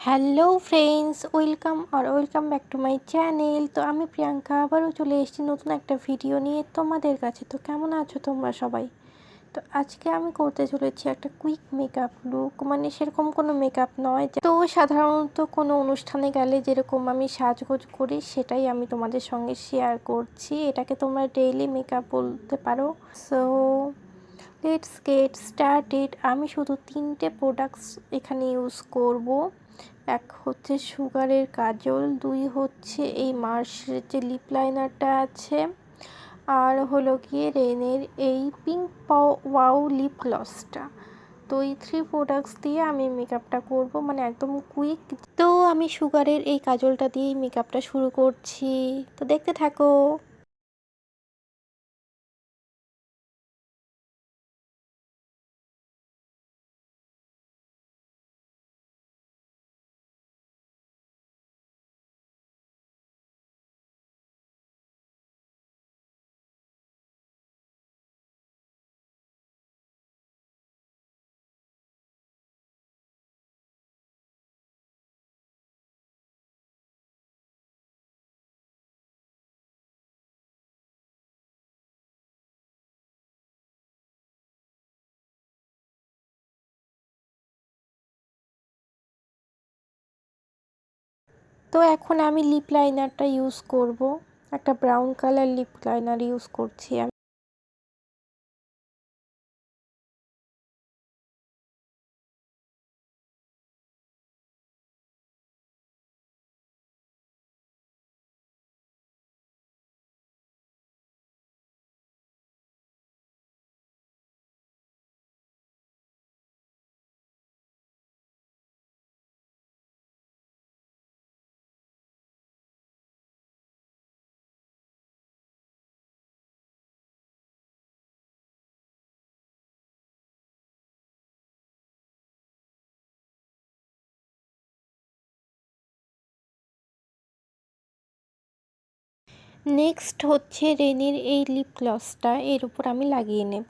Hello friends, welcome back to my channel. তো আমি প্রিয়াঙ্কা আবারও চলে এসেছি নতুন একটা ভিডিও নিয়ে তোমাদের কাছে। তো কেমন আছো তোমরা সবাই? তো আজকে আমি করতে চলেছি একটা কুইক মেকআপ লুক, মানে সেরকম কোনো মেকআপ নয়। তো সাধারণত কোনো অনুষ্ঠানে গেলে যেরকম আমি সাজগোজ করি সেটাই আমি তোমাদের সঙ্গে শেয়ার করছি। এটাকে তোমরা ডেইলি মেকআপ বলতে পারো। So let's get started. আমি শুধু তিনটে প্রোডাক্টস এখানে ইউজ করব। এক হচ্ছে সুগারের কাজল, দুই হচ্ছে এই মার্সের যে লিপ লাইনারটা আছে, আর হলো গিয়ে রেনের এই পিঙ্ক ওয়াও লিপ গ্লসটা। তো এই থ্রি প্রোডাক্টস দিয়ে আমি মেকআপটা করব, মানে একদম কুইক। তো আমি সুগারের এই কাজলটা দিয়েই মেকআপটা শুরু করছি, তো দেখতে থাকো। তো এখন আমি লিপ লাইনারটা ইউজ করব, একটা brown colour lip liner use করছি আমি। নেক্সট হচ্ছে রেনের এই লিপ গ্লসটা এর উপর আমি লাগিয়ে নেব।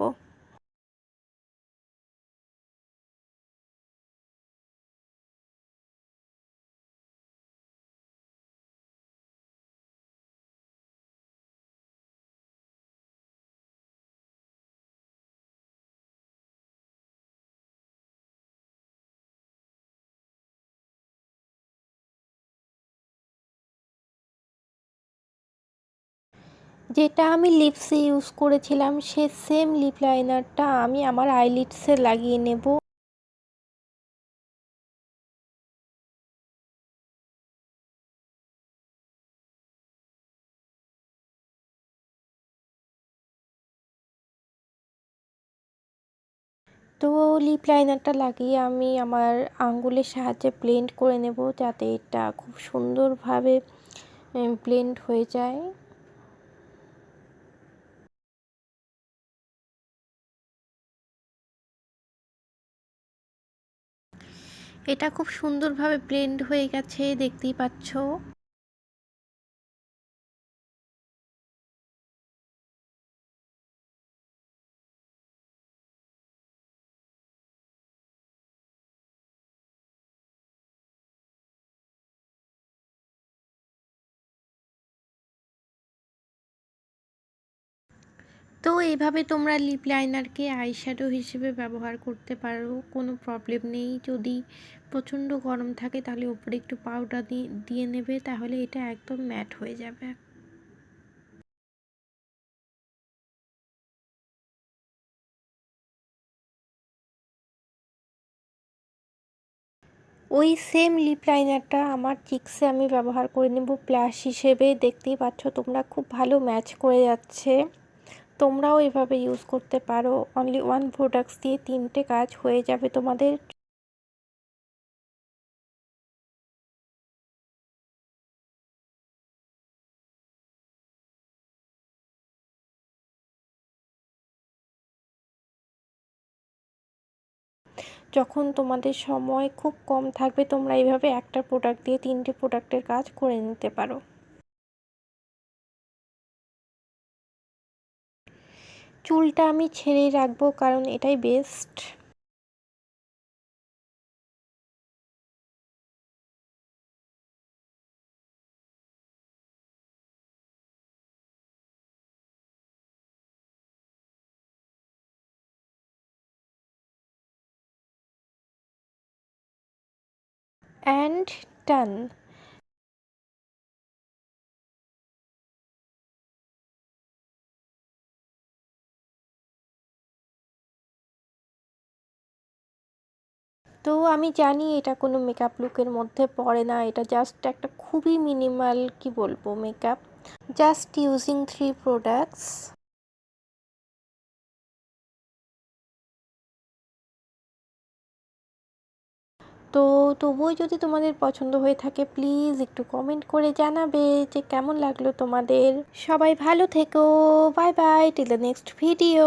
যেটা আমি লিপসে ইউজ করেছিলাম সে সেম লিপ লাইনারটা আমি আমার আইলিডসে লাগিয়ে নেব। তো লিপ লাইনারটা লাগিয়ে আমি আমার আঙ্গুলের সাহায্যে ব্লেন্ড করে নেব, যাতে এটা খুব সুন্দরভাবে ব্লেন্ড হয়ে যায়। এটা খুব সুন্দরভাবে ব্লেন্ড হয়ে গেছে, দেখতেই পাচ্ছ। তো এইভাবে তোমরা লিপ লাইনারকে আইশ্যাডো হিসেবে ব্যবহার করতে পারো, কোনো প্রবলেম নেই। যদি প্রচণ্ড গরম থাকে তাহলে উপরে একটু পাউডার দিয়ে নেবে, তাহলে এটা একদম ম্যাট হয়ে যাবে। ওই সেম লিপ লাইনারটা আমার চিক্সে আমি ব্যবহার করে নেব ব্লাশ হিসেবে। দেখতেই পাচ্ছ তোমরা, খুব ভালো ম্যাচ করে যাচ্ছে। তোমরাও এভাবে ইউজ করতে পারো। অনলি ওয়ান প্রোডাক্টস দিয়ে তিনটে কাজ হয়ে যাবে তোমাদের। যখন তোমাদের সময় খুব কম থাকবে তোমরা এইভাবে একটা প্রোডাক্ট দিয়ে তিনটে প্রোডাক্টের কাজ করে নিতে পারো। চুলটা আমি ছেড়েই রাখবো, কারণ এটাই বেস্ট। অ্যান্ড ডান। তো আমি জানি এটা কোনো মেকআপ লুকের মধ্যে পড়ে না, এটা জাস্ট একটা খুবই মিনিমাল কি বলবো মেকআপ, জাস্ট ইউজিং 3 প্রোডাক্টস। তো তবুও যদি তোমাদের পছন্দ হয়ে থাকে প্লিজ একটু কমেন্ট করে জানাবে যে কেমন লাগলো তোমাদের। সবাই ভালো থেকো, bye bye, till the next video.